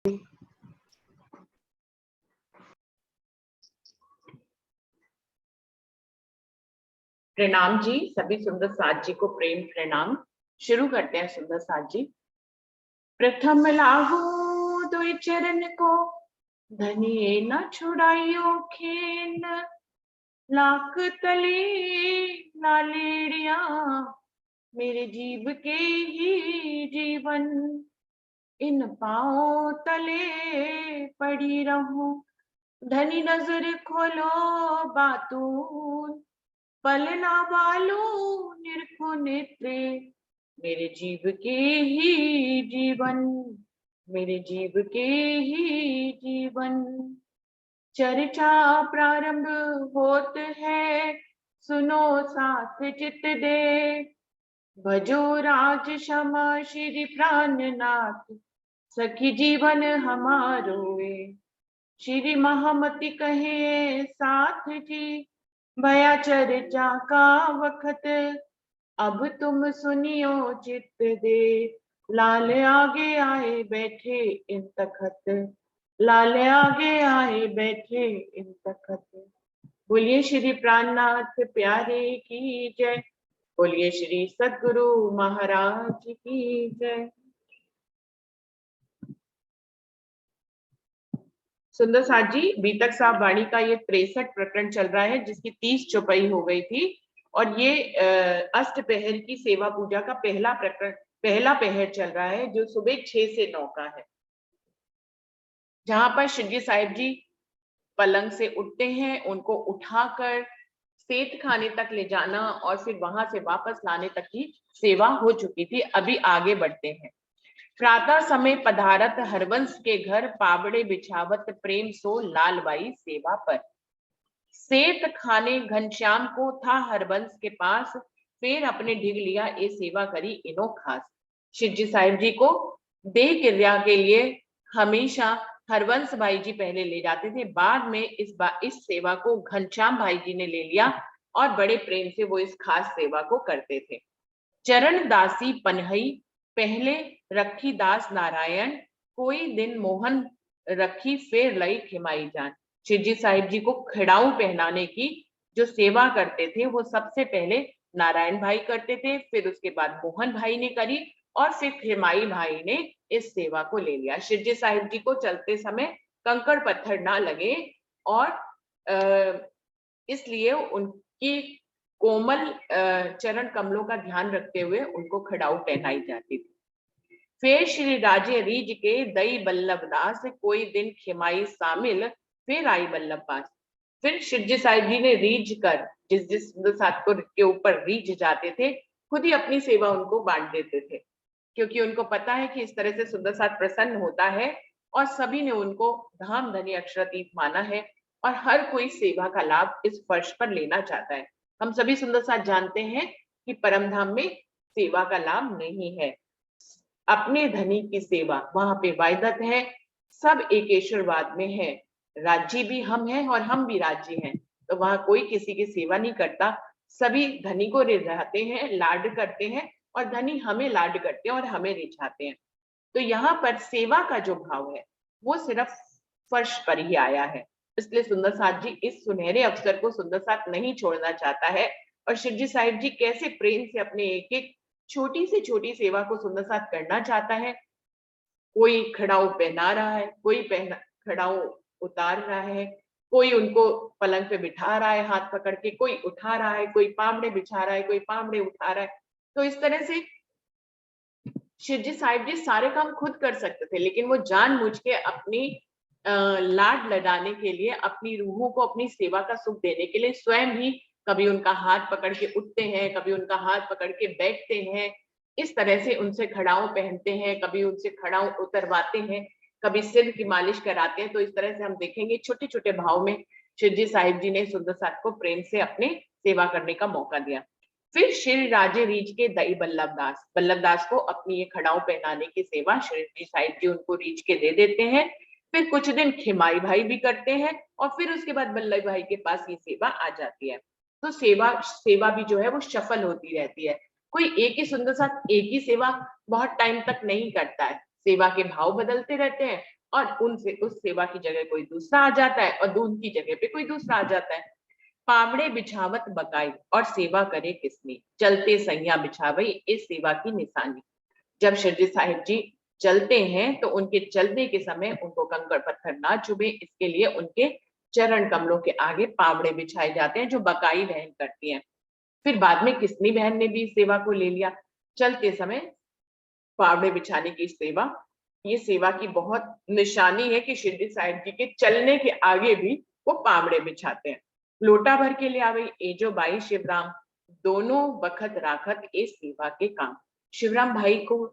प्रणाम जी, सभी सुंदर साथ जी को प्रेम प्रणाम। शुरू करते हैं सुंदर साथ जी। प्रथम लाहू दुई चरण को, धनिये न छुड़ाइयो खेन। लाख तले नालेड़िया, मेरे जीव के ही जीवन। इन पाँव तले पड़ी रहूं, धनी नजर खोलो बातून। पलना बालो निरखो नेत्रे, मेरे जीव के ही जीवन, मेरे जीव के ही जीवन। चर्चा प्रारंभ होत है, सुनो साथ चित दे। भजो राज क्षमा श्री प्राणनाथ, सखी जीवन हमारो। श्री महामति कहे साथ जी, भया चर्चा का वक्त। अब तुम सुनियो चित्त दे, लाल आगे आए बैठे इन तखत। लाल आगे आए बैठे इन तखत। बोलिए श्री प्राणनाथ प्यारे की जय। बोलिए श्री सद्गुरु महाराज की जय। सुंदर साथ जी, बीतक साहब वाणी का ये 63 प्रकरण चल रहा है, जिसकी 30 चौपाई हो गई थी। और ये अष्टपहर की सेवा पूजा का पहला प्रकरण, पहला पहर चल रहा है, जो सुबह 6 से 9 का है, जहां पर शिवजी साहिब जी पलंग से उठते हैं, उनको उठाकर सेठ खाने तक ले जाना और फिर वहां से वापस लाने तक की सेवा हो चुकी थी। अभी आगे बढ़ते हैं। प्रातः समय पधारत हरवंश के घर, पावड़े बिछावत प्रेम सो लालबाई सेवा पर। सेठ खाने घनश्याम को था हरवंश के पास, फिर अपने ढिग लिया ये सेवा करी इनो खास। शिवजी साहिब जी को देह क्रिया के लिए हमेशा हरवंश भाई जी पहले ले जाते थे। बाद में इस सेवा को घनश्याम भाई जी ने ले लिया और बड़े प्रेम से वो इस खास सेवा को करते थे। चरण दासी पनहई, पहले रखी दास नारायण। कोई दिन मोहन रखी, फिर लई खिमाई जान। शिवजी साहिब जी को खिड़ाऊ पहनाने की जो सेवा करते थे, वो सबसे पहले नारायण भाई करते थे, फिर उसके बाद मोहन भाई ने करी और फिर खिमाई भाई ने इस सेवा को ले लिया। शिवजी साहिब जी को चलते समय कंकड़ पत्थर ना लगे और इसलिए उनकी कोमल चरण कमलों का ध्यान रखते हुए उनको खड़ाऊ पहनाई जाती थी। फिर श्री राजे रीज के दई बल्लभ दास, कोई दिन खिमाई शामिल, फिर आई बल्लभ पास। फिर शिवजी साहिब जी ने रीझ कर, जिस जिस साथ के ऊपर रीझ जाते थे, खुद ही अपनी सेवा उनको बांट देते थे, क्योंकि उनको पता है कि इस तरह से सुंदर साथ प्रसन्न होता है और सभी ने उनको धाम धनी अक्षरातीत माना है और हर कोई सेवा का लाभ इस फर्श पर लेना चाहता है। हम सभी सुंदर साथ जानते हैं कि परम धाम में सेवा का लाभ नहीं है, अपने धनी की सेवा वहां पे वायदत है। सब एकेश्वरवाद में है, राज्य भी हम हैं और हम भी राज्य हैं, तो वहां कोई किसी की सेवा नहीं करता। सभी धनी को रिझाते हैं, लाड करते हैं, और धनी हमें लाड करते हैं और हमें रिझाते हैं। तो यहाँ पर सेवा का जो भाव है वो सिर्फ फर्श पर ही आया है। इसलिए सुंदर साथ जी इस सुनहरे अवसर को सुंदर साथ नहीं छोड़ना चाहता है। और शिवजी साहिब जी कैसे प्रेम से अपने एक एक छोटी से छोटी सेवा को सुंदर साथ करना चाहता है। कोई खड़ाऊ पहना रहा है, कोई खड़ाऊ उतार रहा है, कोई उनको पलंग पे बिठा रहा है हाथ पकड़ के, कोई उठा रहा है, कोई पामड़े बिछा रहा है, कोई पामड़े उठा रहा है। तो इस तरह से शिवजी साहिब जी सारे काम खुद कर सकते थे, लेकिन वो जानबूझ के अपनी लाड लडाने के लिए, अपनी रूहों को अपनी सेवा का सुख देने के लिए स्वयं ही कभी उनका हाथ पकड़ के उठते हैं, कभी उनका हाथ पकड़ के बैठते हैं, इस तरह से उनसे खड़ाऊ पहनते हैं, कभी उनसे खड़ाऊ उतरवाते हैं, कभी सिर की मालिश कराते हैं। तो इस तरह से हम देखेंगे छोटे छोटे भाव में शिवजी साहिब जी ने सुंदर साथ को प्रेम से अपने सेवा करने का मौका दिया। फिर श्री राजे रीझ के दई बल्लभ दास को अपनी ये खड़ाऊ पहनाने की सेवा श्री साहिब जी उनको रीझ के दे देते हैं। फिर कुछ दिन खिमाई भाई भी करते हैं और फिर उसके बाद बल्लभ भाई के पास ये सेवा आ जाती है। तो सेवा भी जो है वो सफल होती रहती है। कोई एक ही सुंदर साथ एक ही सेवा बहुत टाइम तक नहीं करता है, सेवा के भाव बदलते रहते हैं और उनसे उस सेवा की जगह कोई दूसरा आ जाता है और उनकी जगह पे कोई दूसरा आ जाता है। पावड़े बिछावत बकाई और सेवा करे किसने, चलते सैया बिछावई इस सेवा की निशानी। जब शिरडी साहिब जी चलते हैं तो उनके चलने के समय उनको कंकड़ पत्थर ना चुभे, इसके लिए उनके चरण कमलों के आगे पावड़े बिछाए जाते हैं जो बकाई बहन करती हैं। फिर बाद में किसनी बहन ने भी सेवा को ले लिया। चलते समय पावड़े बिछाने की सेवा, ये सेवा की बहुत निशानी है कि शिरडी साहिब जी के चलने के आगे भी वो पावड़े बिछाते हैं। लोटा भर के ले आवे एजो बाई शिवराम, दोनों बखत राखत इस सेवा के काम। शिवराम भाई को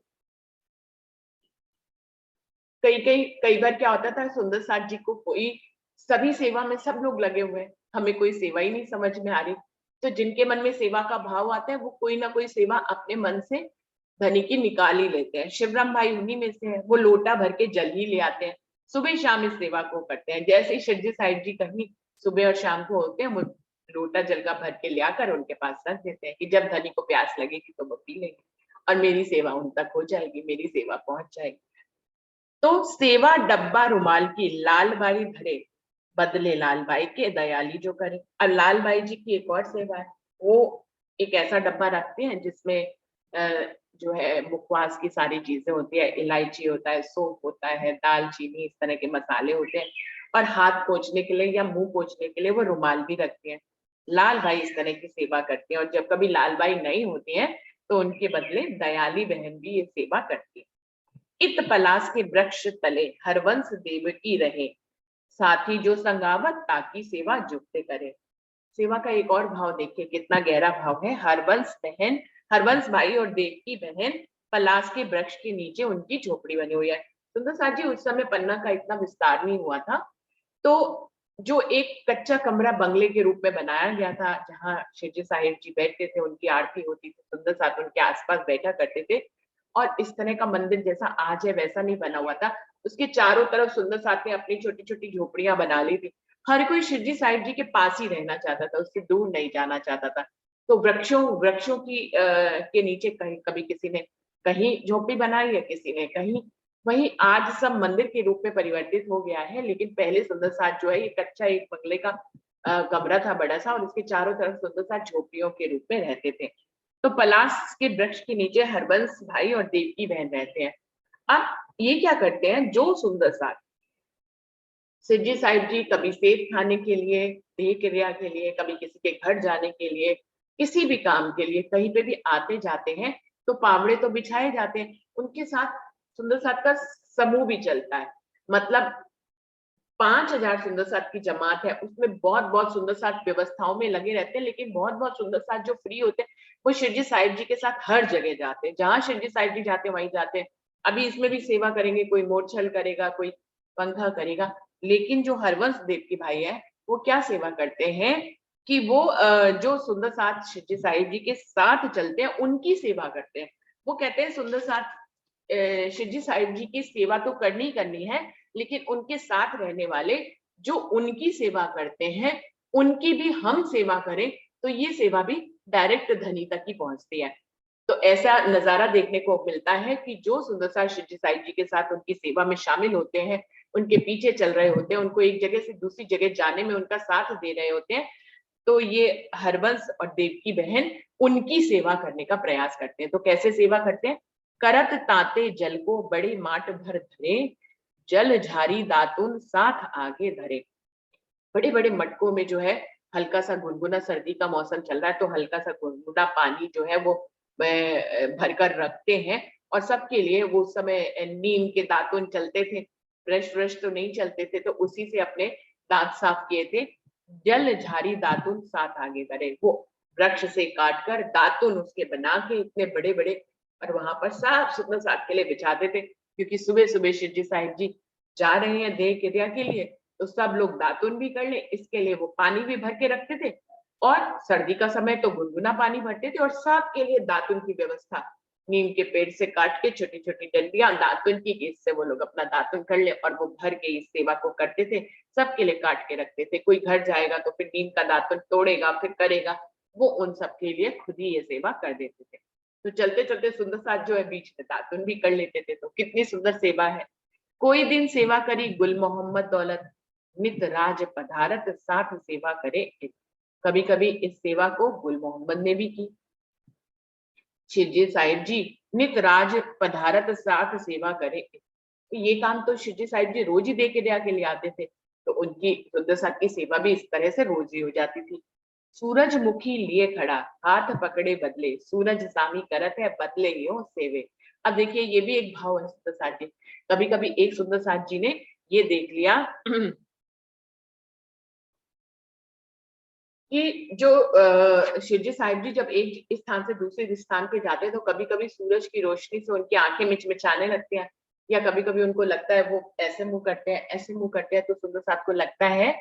कई बार क्या होता था, सुंदर साथ जी को कोई सभी सेवा में सब लोग लगे हुए हैं, हमें कोई सेवा ही नहीं समझ में आ रही, तो जिनके मन में सेवा का भाव आता है वो कोई ना कोई सेवा अपने मन से धनी की निकाल ही लेते हैं। शिवराम भाई उन्हीं में से है, वो लोटा भर के जल ही ले आते हैं, सुबह शाम इस सेवा को करते हैं। जैसे ही शिरडी साहिब जी कहीं सुबह और शाम को होते हैं, वो लोटा जल का भर के ले आकर उनके पास रख देते हैं कि जब धनी को प्यास लगेगी तो वो पी लेंगे और मेरी सेवा उन तक हो जाएगी, मेरी सेवा पहुंच जाएगी। तो सेवा डब्बा रुमाल की लाल बाई भरे, बदले लाल बाई के दयाली जो करे। अब लाल बाई जी की एक और सेवा है, वो एक ऐसा डब्बा रखते हैं जिसमें जो है मुखवास की सारी चीजें होती है, इलायची होता है, सौंफ होता है, दालचीनी, इस तरह के मसाले होते हैं, और हाथ पोंछने के लिए या मुंह पोंछने के लिए वो रुमाल भी रखते हैं। लाल बाई इस तरह की सेवा करती हैं, और जब कभी लाल बाई नहीं होती है तो उनके बदले दयाली बहन भी ये सेवा करती है। इत पलास के वृक्ष तले हरवंश देवकी रहे, साथी जो संगावत ताकि सेवा जुगते करे। सेवा का एक और भाव देखिए कितना गहरा भाव है। हरवंश भाई और देवकी बहन पलास के वृक्ष के नीचे उनकी झोपड़ी बनी हुई है। सुंदर साथ जी उस समय पन्ना का इतना विस्तार नहीं हुआ था, तो जो एक कच्चा कमरा बंगले के रूप में बनाया गया था जहाँ शिवजी साहिब जी बैठते थे, उनकी आरती होती थी, सुंदर साथ उनके आसपास बैठा करते थे, और इस तरह का मंदिर जैसा आज है वैसा नहीं बना हुआ था। उसके चारों तरफ सुंदर साथ ने अपनी छोटी छोटी झोपड़ियां बना ली थी। हर कोई शिवजी साहिब जी के पास ही रहना चाहता था, उससे दूर नहीं जाना चाहता था। तो वृक्षों वृक्षों की के नीचे कहीं कभी किसी ने कहीं झोपड़ी बनाई है, किसी ने कहीं। वही आज सब मंदिर के रूप में परिवर्तित हो गया है, लेकिन पहले सुंदर साथ जो है ये कच्चा एक बंगले का कमरा था बड़ा सा, और इसके चारों तरफ सुंदर साथ झोपड़ियों के रूप में रहते थे। तो पलास के वृक्ष के नीचे हरबंस भाई और देवकी बहन रहते हैं। अब ये क्या करते हैं, जो सुंदर साथ शिवजी साहिब जी कभी सेब खाने के लिए, देह क्रिया के लिए, कभी किसी के घर जाने के लिए, किसी भी काम के लिए कहीं पे भी आते जाते हैं तो पावड़े तो बिछाए जाते हैं, उनके साथ सुंदर साथ का समूह भी चलता है। मतलब 5,000 सुंदर साथ की जमात है, उसमें बहुत बहुत सुंदर साथ व्यवस्थाओं में लगे रहते हैं, लेकिन बहुत बहुत सुंदर साथ जो फ्री होते हैं वो शिवजी साहिब जी के साथ हर जगह जाते हैं, जहां शिवजी साहिब जी जाते हैं वहीं जाते हैं। अभी इसमें भी सेवा करेंगे, कोई मोरछल करेगा, कोई पंखा करेगा, लेकिन जो हरवंश देव की भाई है वो क्या सेवा करते हैं कि वो जो सुंदर साथ शिवजी साहिब जी के साथ चलते हैं उनकी सेवा करते हैं। वो कहते हैं सुंदर साथ शिवजी साहिब जी की सेवा तो करनी करनी है, लेकिन उनके साथ रहने वाले जो उनकी सेवा करते हैं उनकी भी हम सेवा करें तो ये सेवा भी डायरेक्ट धनी तक ही पहुंचती है। तो ऐसा नजारा देखने को मिलता है कि जो सुंदर साथ शिवजी साहिब जी के साथ उनकी सेवा में शामिल होते हैं, उनके पीछे चल रहे होते हैं, उनको एक जगह से दूसरी जगह जाने में उनका साथ दे रहे होते हैं, तो ये हरबंस और देवकी बहन उनकी सेवा करने का प्रयास करते हैं। तो कैसे सेवा करते हैं, करत ताते जल को बड़े माट भर धरे, जल झारी दातुन साथ आगे धरे। बड़े बड़े मटकों में जो है हल्का सा गुनगुना, सर्दी का मौसम चल रहा है तो हल्का सा गुनगुना पानी जो है वो भरकर रखते हैं, और सबके लिए वो उस समय नीम के दातुन चलते थे, ब्रश ब्रश तो नहीं चलते थे, तो उसी से अपने दांत साफ किए थे। जल झारी दातुन साथ आगे बढ़े, वो वृक्ष से काट कर दातुन उसके बना के इतने बड़े बड़े, और वहां पर साफ सुथरा साथ के लिए बिछाते थे, क्योंकि सुबह सुबह शिव जी साहिब जी जा रहे हैं देह क्रिया के लिए, तो सब लोग दातुन भी कर ले, इसके लिए वो पानी भी भर के रखते थे, और सर्दी का समय तो गुनगुना पानी भरते थे, और सबके लिए दातुन की व्यवस्था, नीम के पेड़ से काट के छोटी छोटी डंडियां दातुन की, इससे वो लोग अपना दातुन कर ले और वो भर के इस सेवा को करते थे, सबके लिए काट के रखते थे। कोई घर जाएगा तो फिर नीम का दातुन तोड़ेगा फिर करेगा, वो उन सबके लिए खुद ही ये सेवा कर देते थे। तो चलते चलते सुंदर साथ जो है बीच में दातुन भी कर लेते थे, तो कितनी सुंदर सेवा है। कोई दिन सेवा करी गुल मोहम्मद दौलत, नित राज पधारत साथ सेवा करे। कभी कभी इस सेवा को गुल मोहम्मद ने भी की। शिरजी साहिब जी नित राज पधारत साथ सेवा करे, तो ये काम तो शिरजी साहिब जी रोज ही दे के जाके ले आते थे, तो उनकी सुंदर साथ की सेवा भी इस तरह से रोज ही हो जाती थी। सूरजमुखी लिए खड़ा, हाथ पकड़े बदले, सूरज सामी करत है बदले यो सेवे। अब देखिए ये भी एक भाव है सुंदर साथ जी। कभी कभी एक सुंदर साथ जी ने ये देख लिया कि जो शिवजी साहिब जी जब एक स्थान से दूसरे स्थान पे जाते हैं तो कभी कभी सूरज की रोशनी से उनकी आंखें मिचमिचाने लगती हैं, या कभी कभी उनको लगता है वो ऐसे मुंह करते हैं ऐसे मुंह करते हैं, तो सुंदर साथ को लगता है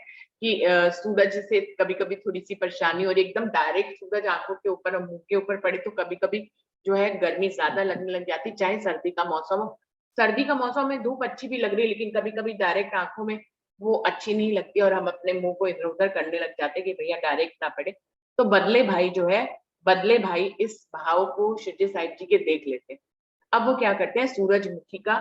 कि सूरज से कभी कभी थोड़ी सी परेशानी, और एकदम डायरेक्ट सूरज आंखों के ऊपर और मुंह के ऊपर पड़े तो कभी कभी जो है गर्मी ज्यादा लगने लग जाती, चाहे सर्दी का मौसम हो। सर्दी का मौसम में धूप अच्छी भी लग रही है, लेकिन कभी कभी डायरेक्ट आंखों में वो अच्छी नहीं लगती और हम अपने मुंह को इधर उधर करने लग जाते कि भैया डायरेक्ट ना पड़े। तो बदले भाई जो है, बदले भाई इस भाव को शिवजी साहिब जी के देख लेते हैं। अब वो क्या करते हैं, सूरजमुखी का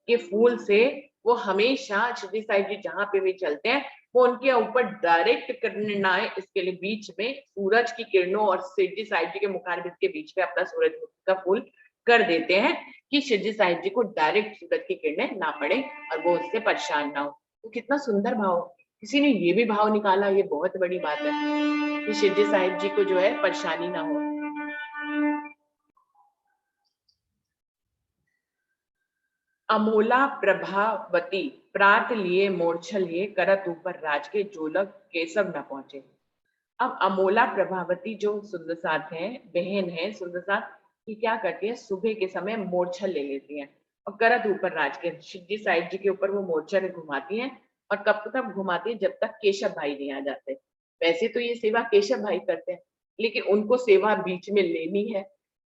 के फूल से वो हमेशा शिवजी साहिब जी जहां पे भी चलते हैं वो उनके ऊपर डायरेक्ट करने ना आए, इसके लिए बीच में सूरज की किरणों और शिवजी साहिब जी के मुखारबिंद के बीच में अपना सूरजमुखी का फूल कर देते हैं कि शिवजी साहिब जी को डायरेक्ट सूरज की किरणें ना पड़े और वो उससे परेशान ना हो। तो कितना सुंदर भाव, किसी ने ये भी भाव निकाला, ये बहुत बड़ी बात है कि शिवजी साहिब जी को जो है परेशानी ना हो। अमोला प्रभावती प्रात लिए मोर्छल लिए करत ऊपर राज के जोलक केसव न पहुंचे। अब अमोला प्रभावती जो सुंदर साथ है, बहन है सुंदर साथ, ये क्या करती है, सुबह के समय मोर्छल ले लेती है और करत ऊपर राज के शिवजी साहिब जी के ऊपर वो मोर्छल घुमाती है, और कब तक घुमाती है, जब तक केशव भाई नहीं आ जाते। वैसे तो ये सेवा केशव भाई करते हैं, लेकिन उनको सेवा बीच में लेनी है,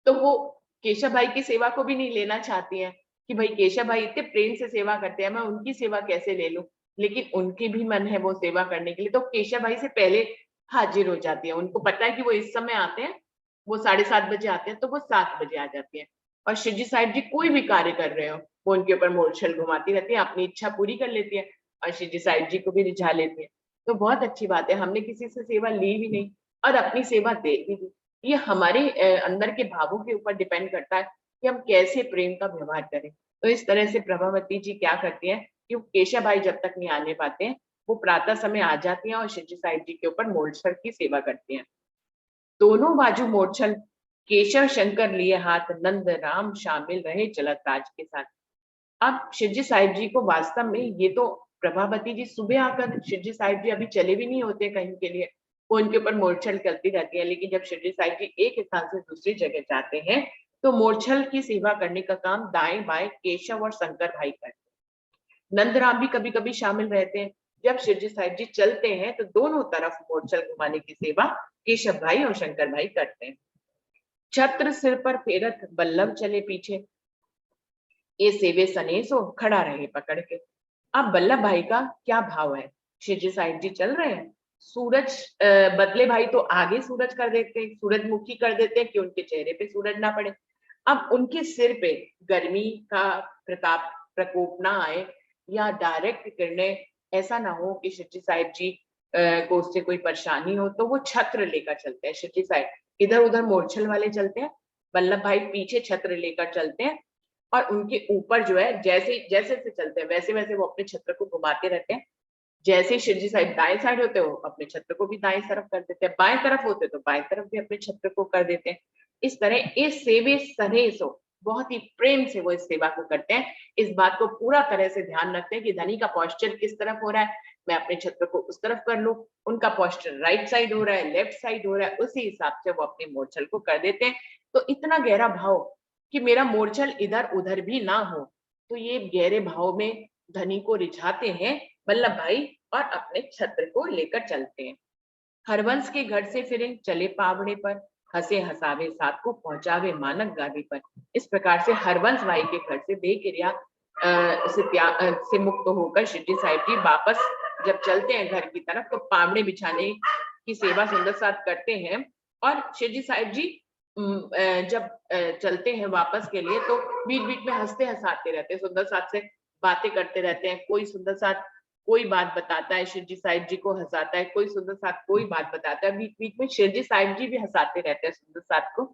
तो वो केशव भाई की सेवा को भी नहीं लेना चाहती है कि भाई केशव भाई इतने प्रेम से सेवा करते हैं, मैं उनकी सेवा कैसे ले लूं। लेकिन उनकी भी मन है वो सेवा करने के लिए, तो केशव भाई से पहले हाजिर हो जाती है। उनको पता है कि वो इस समय आते हैं, वो 7:30 बजे आते हैं, तो वो 7 बजे आ जाती है। और शिवजी साहिब जी कोई भी कार्य कर रहे हो, वो उनके ऊपर मोरछल घुमाती रहती है, अपनी इच्छा पूरी कर लेती है और शिवजी साहिब जी को भी रिझा लेती है। तो बहुत अच्छी बात है, हमने किसी से सेवा ली भी नहीं और अपनी सेवा दे भी दी। ये हमारे अंदर के भावों के ऊपर डिपेंड करता है कि हम कैसे प्रेम का व्यवहार करें। तो इस तरह से प्रभावती जी क्या करती है कि वो केशव भाई जब तक नहीं आने पाते हैं, वो प्रातः समय आ जाती हैं और शिवजी साहिब जी के ऊपर मोरछल की सेवा करती हैं। दोनों बाजू मोरछल केशव शंकर लिए हाथ, नंद राम शामिल रहे चलत राज के साथ। अब शिवजी साहिब जी को वास्तव में ये तो प्रभावती जी सुबह आकर, शिवजी साहिब जी अभी चले भी नहीं होते कहीं के लिए, वो उनके ऊपर मोरछल करती रहती है, लेकिन जब शिवजी साहिब जी एक स्थान से दूसरी जगह जाते हैं तो मोरछल की सेवा करने का काम दाएं बाएं केशव और शंकर भाई करते हैं। नंदराम भी कभी कभी शामिल रहते हैं। जब शिवजी साहिब जी चलते हैं तो दोनों तरफ मोरछल घुमाने की सेवा केशव भाई और शंकर भाई करते हैं। छत्र सिर पर फेरत बल्लभ चले पीछे, ये सेवे सनेसो खड़ा रहे पकड़ के। अब बल्लभ भाई का क्या भाव है, शिवजी साहिब जी चल रहे हैं, सूरज बदले भाई तो आगे सूरज कर देते हैं, सूरजमुखी कर देते हैं कि उनके चेहरे पे सूरज ना पड़े। अब उनके सिर पे गर्मी का प्रताप प्रकोप ना आए या डायरेक्ट किरणें ऐसा ना हो कि शिवजी साहिब जी को उससे कोई परेशानी हो, तो वो छत्र लेकर चलते हैं। शिवजी साहिब इधर उधर मोरछल वाले चलते हैं, बल्लभ भाई पीछे छत्र लेकर चलते हैं, और उनके ऊपर जो है जैसे जैसे से चलते हैं वैसे वैसे वो अपने छत्र को घुमाते रहते हैं। जैसे ही शिवजी साहिब दाएं साइड होते हो अपने छत्र को भी दाएं तरफ कर देते हैं, बाएं तरफ होते तो बाएं तरफ भी अपने छत्र को कर देते हैं। इस तरह इस सेवे सने सो बहुत ही प्रेम से वो इस सेवा को करते हैं। इस बात को पूरा तरह से ध्यान रखते हैं कि धनी का पॉस्चर किस तरफ हो रहा है, मैं अपने छत्र को उस तरफ कर लूं, उनका पॉस्चर राइट साइड हो रहा है लेफ्ट साइड हो रहा है, उसी हिसाब से वो अपने मोरछल को कर देते हैं। तो इतना गहरा भाव कि मेरा मोरछल इधर उधर भी ना हो, तो ये गहरे भाव में धनी को रिझाते हैं वल्लभ भाई और अपने छत्र को लेकर चलते हैं। हरवंश के घर से फिरे चले पावड़े पर, हंसे हंसावे साथ को पहुंचावे मानक गादी पर। इस प्रकार से हरवंश भाई के घर से बेकिरिया से मुक्त होकर शिवजी साहिब जी वापस जब चलते हैं घर की तरफ, तो पावड़े बिछाने की सेवा सुंदर साथ करते हैं। और शिवजी साहिब जी जब चलते हैं वापस के लिए तो बीच बीच में हंसते हंसाते रहते हैं, सुंदर साथ से बातें करते रहते हैं। कोई सुंदर साथ कोई बात बताता है, शिवजी साहिब जी को हंसाता है, कोई सुंदर साथ कोई बात बताता है, बीच बीच में शिवजी साहिब जी भी हंसाते रहते हैं सुंदर साथ को।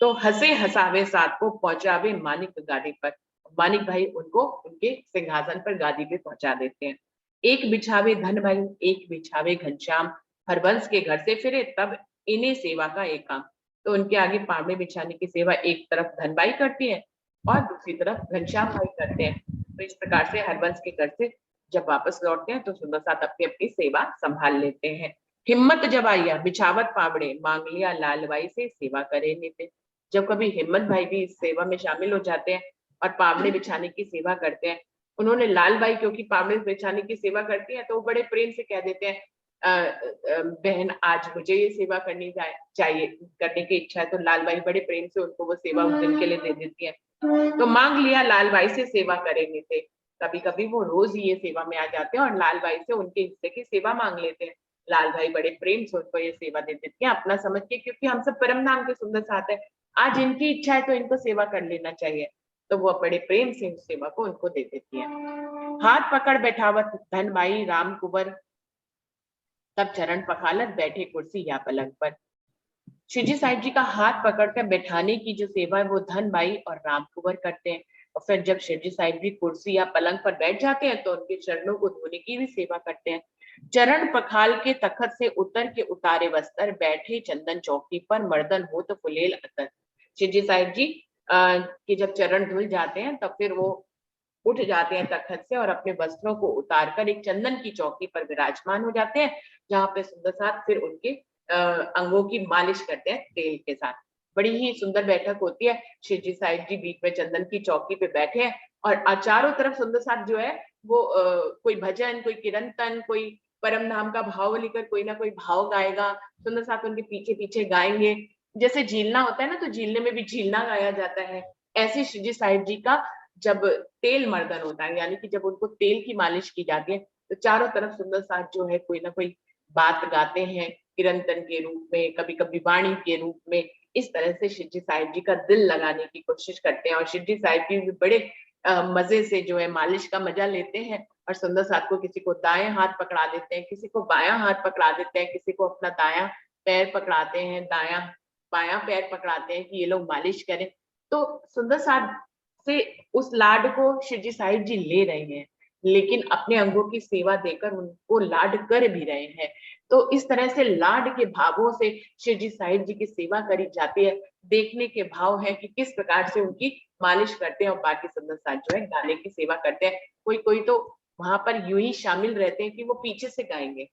तो हंसे हंसावे साथ को पहुंचावे मानिक गादी पर। मानिक भाई उनको उनके सिंहासन पर गादी पे पहुंचा देते हैं। एक बिछावे धन भाई, एक बिछावे घनश्याम, हरबंस के घर से फिरे तब इन्हें सेवा का एक काम। तो उनके आगे पावड़े बिछाने की सेवा एक तरफ धनबाई करती है और दूसरी तरफ घनश्याम भाई करते हैं। तो इस प्रकार से हरबंस के घर से जब वापस लौटते हैं तो सुंदर साथ अपनी अपनी सेवा संभाल लेते हैं। हिम्मत जब आया बिछावत पावड़े, मांग लिया लालबाई से सेवा करे नित्य। जब कभी हिम्मत भाई भी इस सेवा में शामिल हो जाते हैं और पावड़े बिछाने की सेवा करते हैं। उन्होंने लालबाई क्योंकि पावड़े बिछाने की सेवा करती है तो वो बड़े प्रेम से कह देते हैं, बहन आज मुझे ये सेवा करनी चाहिए, करने की इच्छा है। तो लालबाई बड़े प्रेम से उनको वो सेवा उस दिन के लिए दे देती है। तो मांग लिया लालबाई से सेवा करेंगे थे। कभी कभी वो रोज ही ये सेवा में आ जाते हैं और लालबाई से उनके हिस्से की सेवा मांग लेते हैं। लाल भाई बड़े प्रेम से उनको ये सेवा दे देते हैं अपना समझ के, क्योंकि हम सब परम नाम के सुंदर साथ है, आज इनकी इच्छा है तो इनको सेवा कर लेना चाहिए। तो वो बड़े प्रेम से उस सेवा को उनको दे देती है। हाथ पकड़ बैठावत धन भाई राम कुंवर, तब चरण पखालत बैठे कुर्सी या पलंग पर। शिवजी साहिब जी का हाथ पकड़कर बैठाने की जो सेवा है वो धन भाई और राम कुंवर करते हैं। और फिर जब शिवजी साहिब जी कुर्सी या पलंग पर बैठ जाते हैं तो उनके चरणों को धोने की भी सेवा करते हैं। चरण पखाल के तखत से उतर के उतारे वस्त्र, बैठे चंदन चौकी पर मर्दन हो तो फुलेल अतर। शिवजी साहिब जी के जब चरण धुल जाते हैं तब फिर वो उठ जाते हैं तखत से और अपने वस्त्रों को उतारकर एक चंदन की चौकी पर विराजमान हो जाते हैं, जहाँ पे सुंदर साथ फिर उनके अंगों की मालिश करते हैं तेल के साथ। बड़ी ही सुंदर बैठक होती है। शिवजी साहिब जी बीच में चंदन की चौकी पे बैठे हैं और चारों तरफ सुंदर साथ जो है वो कोई भजन, कोई कीर्तन, कोई परम नाम का भाव लेकर कोई ना कोई भाव गाएगा। सुंदर साथ उनके पीछे पीछे गाएंगे। जैसे झीलना होता है ना, तो झीलने में भी झीलना गाया जाता है। ऐसे शिवजी साहिब जी का जब तेल मर्दन होता है, यानी कि जब उनको तेल की मालिश की जाती है, तो चारों तरफ सुंदर साथ जो है कोई ना कोई बात गाते हैं कीर्तन के रूप में, कभी कभी वाणी के रूप में। इस तरह से शिवजी साहिब जी का दिल लगाने की कोशिश करते हैं और शिवजी साहिब जी भी बड़े मजे से जो है मालिश का मजा लेते हैं। और सुंदर साथ को किसी को दाएं हाथ पकड़ा देते हैं, किसी को बायां हाथ पकड़ा देते हैं, किसी को अपना दायां पैर पकड़ाते हैं, दायां बायां पैर पकड़ाते हैं कि ये लोग मालिश करें। तो सुंदर साथ से उस लाड को शिवजी साहिब जी ले रहे हैं, लेकिन अपने अंगों की सेवा देकर उनको लाड कर भी रहे हैं। तो इस तरह से लाड के भावों से शिवजी साहिब जी की सेवा करी जाती है। देखने के भाव है कि किस प्रकार से उनकी मालिश करते हैं और बाकी सुंदर साथ जो है गाने की सेवा करते हैं। कोई कोई तो वहां पर यूं ही शामिल रहते हैं कि वो पीछे से गाएंगे,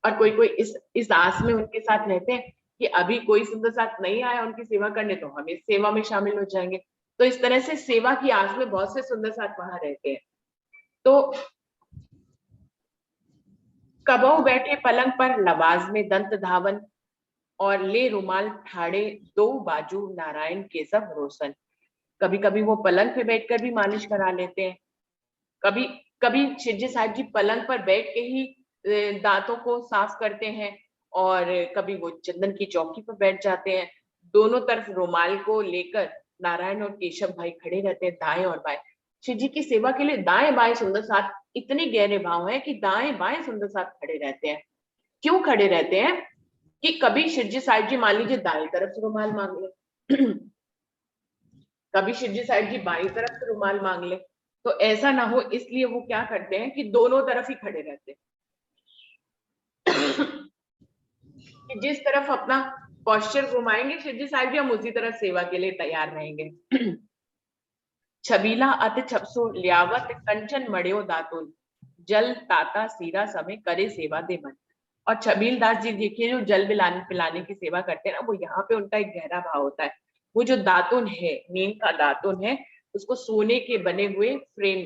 और कोई कोई इस आस में उनके साथ रहते हैं कि अभी कोई सुंदर साथ नहीं आया उनकी सेवा करने, तो हम इस सेवा में शामिल हो जाएंगे। तो इस तरह से सेवा की आस में बहुत से सुंदर साथ वहां रहते हैं। तो कबहू बैठे पलंग पर लवाज में दंत धावन, और ले रुमाल ठाड़े दो बाजू नारायण के सब रोशन। कभी कभी वो पलंग पे बैठकर भी मालिश करा लेते हैं। कभी कभी शिवजी साहिब जी पलंग पर बैठ के ही दांतों को साफ करते हैं, और कभी वो चंदन की चौकी पर बैठ जाते हैं। दोनों तरफ रुमाल को लेकर नारायण और केशव भाई खड़े रहते हैं दाएं और बाएं। शिव जी की सेवा के लिए दाएं बाएं सुंदर साथ इतने गहरे भाव है कि दाएं बाएं सुंदर साथ खड़े रहते हैं। क्यों खड़े रहते हैं कि कभी शिवजी साहिब जी मान लीजिए दाएं तरफ से रुमाल मांग ले, कभी शिवजी साहिब जी बाई तरफ से रुमाल मांग ले, तो ऐसा ना हो इसलिए वो क्या करते हैं कि दोनों तरफ ही खड़े रहते हैं कि जिस तरफ अपना पॉस्चर घुमाएंगे शिवजी साहिब जी, हम उसी तरफ सेवा के लिए तैयार रहेंगे। छबीला अति छपसो लियावत कंचन मड़ियो दातुन, जल ताता सीरा समय करे सेवा दे मन। और छबील दास जी देखिए जो जल पिलाने की सेवा करते हैं ना, वो यहाँ पे उनका एक गहरा भाव होता है। वो जो दातुन है, नीम का दातुन है, उसको सोने के बने हुए फ्रेम,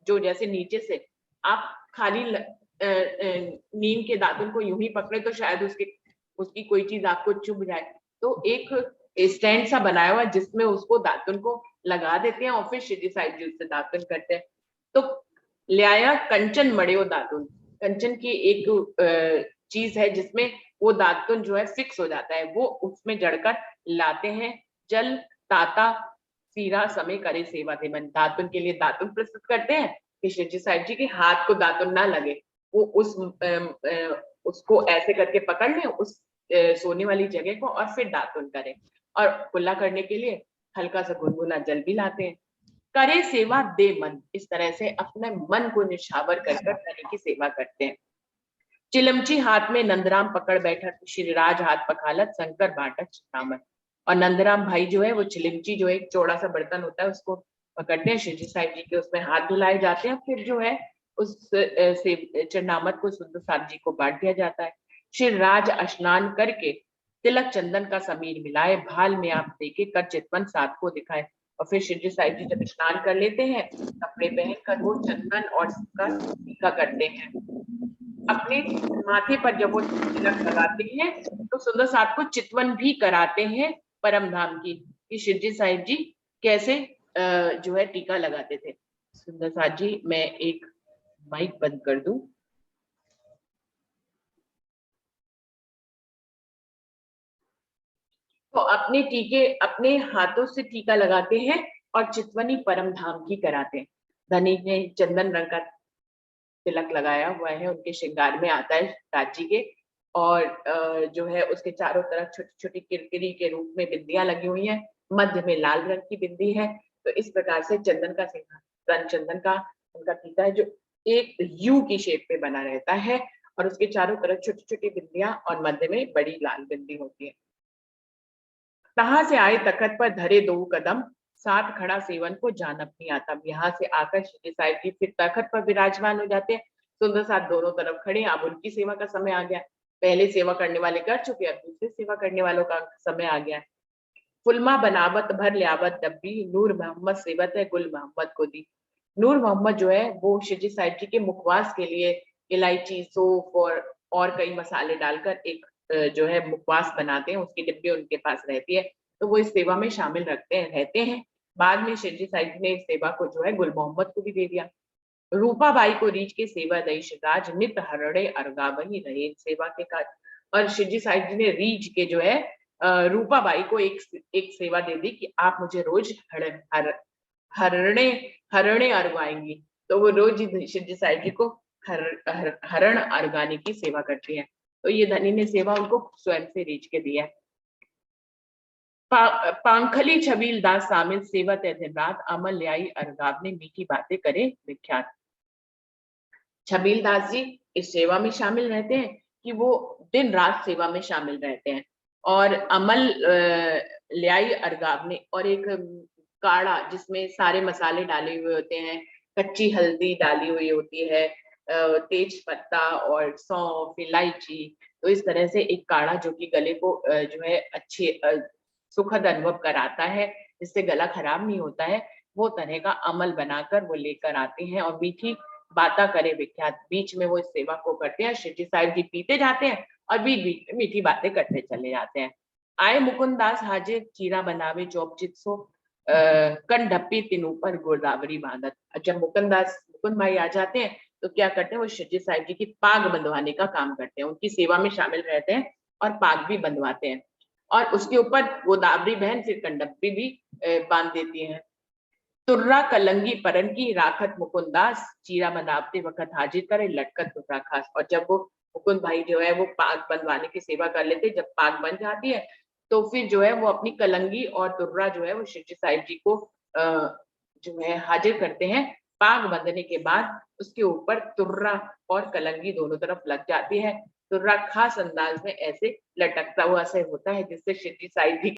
जो जैसे नीचे से आप खाली नीम के दातुन को यूं ही पकड़े तो शायद उसकी कोई चीज आपको चुभ जाए, तो एक स्टैंड सा बनाया हुआ जिसमें उसको दातुन को लगा देते हैं और फिर शिवजी साहिब जी उससे दातुन करते हैं। तो लियाया कंचन मड़ियो दातुन, कंचन की एक चीज है जिसमें वो दातुन जो है फिक्स हो जाता है, वो उसमें जड़कर लाते हैं। जल ताता सीरा समय करे सेवा दे मन, दातुन के लिए दातुन प्रस्तुत करते हैं कि शिवजी साहिब जी के हाथ को दातुन ना लगे, वो उसको ऐसे करके पकड़ लें उस सोने वाली जगह को और फिर दातुन करें। और कुल्ला करने के लिए हल्का सा गुनगुना जल भी लाते हैं। करे सेवा दे मन, इस तरह से अपने मन को निछावर कर कर धनी की सेवा करते हैं। चिलमची हाथ में नंदराम पकड़ बैठा, श्रीराज हाथ पखालत शंकर बांटत चितामन। और नंदराम भाई जो है वो चिलिमची जो एक चौड़ा सा बर्तन होता है उसको पकड़ते हैं, शिवजी साहिब जी के उसमें हाथ धुलाए जाते हैं, फिर जो है उस से चरनामत को सुंदर साहब जी को बांट दिया जाता है। श्रीराज स्नान करके तिलक चंदन का समीर मिलाए, भाल में आप देखे कर चितवन साथ को दिखाए। और फिर शिवजी साहिब जी जब स्नान कर लेते हैं, कपड़े पहन कर वो चंदन और का टीका करते हैं। अपने माथे पर जब वो तिलक लगाते हैं तो सुंदर साहब को चितवन भी कराते हैं परम धाम की, कि शिवजी साहिब जी कैसे जो है टीका लगाते थे। सुंदर साहब जी, मैं एक माइक बंद कर दूं। तो अपने टीके अपने हाथों से टीका लगाते हैं और चितवनी परम धाम की कराते हैं। धनी ने चंदन रंग का तिलक लगाया हुआ है, उनके श्रृंगार में आता है राज जी के। और जो है उसके चारों तरफ छोटी छोटी किरकिरी के रूप में बिंदियां लगी हुई हैं, मध्य में लाल रंग की बिंदी है। तो इस प्रकार से चंदन का सिंहासन, चंदन का उनका टीका है जो एक यू की शेप में बना रहता है, और उसके चारों तरफ छोटी छोटी बिंदियां और मध्य में बड़ी लाल बिंदी होती है। कहाँ से आए तखत पर धरे दो कदम, साथ खड़ा सेवन को जान अपनी आता। यहाँ से आकर श्री साहिब जी फिर तखत पर विराजमान हो जाते हैं। सुंदर साथ दोनों तरफ खड़े, अब उनकी सेवा का समय आ गया। पहले सेवा करने वाले कर चुके, अब दूसरे सेवा करने वालों का समय आ गया। फुलमा बनावत भर लियावत डब्बी, नूर मोहम्मद सेवत है गुल मोहम्मद को दी। नूर मोहम्मद जो है वो शिवजी साहिब जी के मुखवास के लिए इलायची, सौंफ और कई मसाले डालकर एक जो है मुखवास बनाते हैं, उसकी डिब्बी उनके पास रहती है, तो वो इस सेवा में शामिल रहते हैं। बाद में शिवजी साहिब जी ने इस सेवा को जो है गुल मोहम्मद को भी दे दिया। रूपा बाई को रीछ के सेवा दई शिवराज, नित हरड़े अरगा वही रहे सेवा के काज। और शिवजी साहिब जी ने रीछ के जो है रूपा बाई को एक सेवा दे दी कि आप मुझे रोज हरणे हरणे अरवाएंगी। तो वो रोज शिवजी साहिब जी को हरण अरगाने की सेवा करती है। तो ये धनी ने सेवा उनको स्वयं से रीछ के दिया है। पांखली छबील दास शामिल सेवत है दिन रात, अमल ल्याई अरगाव ने मीठी बातें करे विख्यात। छबील दास जी इस सेवा में शामिल रहते हैं कि वो दिन रात सेवा में शामिल रहते हैं। और अमल ल्याई अरगाव ने, और एक काढ़ा जिसमें सारे मसाले डाले हुए होते हैं, कच्ची हल्दी डाली हुई होती है, तेज पत्ता और सौंफ इलायची। तो इस तरह से एक काढ़ा जो कि गले को जो है अच्छे सुखद अनुभव कराता है, जिससे गला खराब नहीं होता है, वो तरह का अमल बनाकर वो लेकर आते हैं। और मीठी बाता करे विख्यात, बीच में वो इस सेवा को करते हैं, शिवजी साहिब जी पीते जाते हैं और बीच बीच में मीठी बातें करते चले जाते हैं। आए मुकुंद दास हाजिर, चीरा बनावे चौपचित सो, कन ढप्पी तीनों पर गोदावरी बांधत। जब मुकुंद भाई आ जाते हैं तो क्या करते हैं, वो शिवजी साहिब जी की पाग बंधवाने का काम करते हैं, उनकी सेवा में शामिल रहते हैं और पाग भी बंधवाते हैं। और उसके ऊपर गोदावरी बहन फिर कंडप्पी भी बांध देती है। तुर्रा कलंगी परन की राखत मुकुंदास, चीरा बनावते वक्त हाजिर करे लटकत तुर्रा खास। और जब वो मुकुंद भाई जो है वो पाग बंधवाने की सेवा कर लेते, जब पाग बन जाती है तो फिर जो है वो अपनी कलंगी और तुर्रा जो है वो शिवजी साहिब जी को जो है हाजिर करते हैं। पाग बंधने के बाद उसके ऊपर तुर्रा और कलंगी दोनों तरफ लग जाती है। तुर्रा खास अंदाज में ऐसे लटकता हुआ से होता है, जिससे शिवजी साहिब जी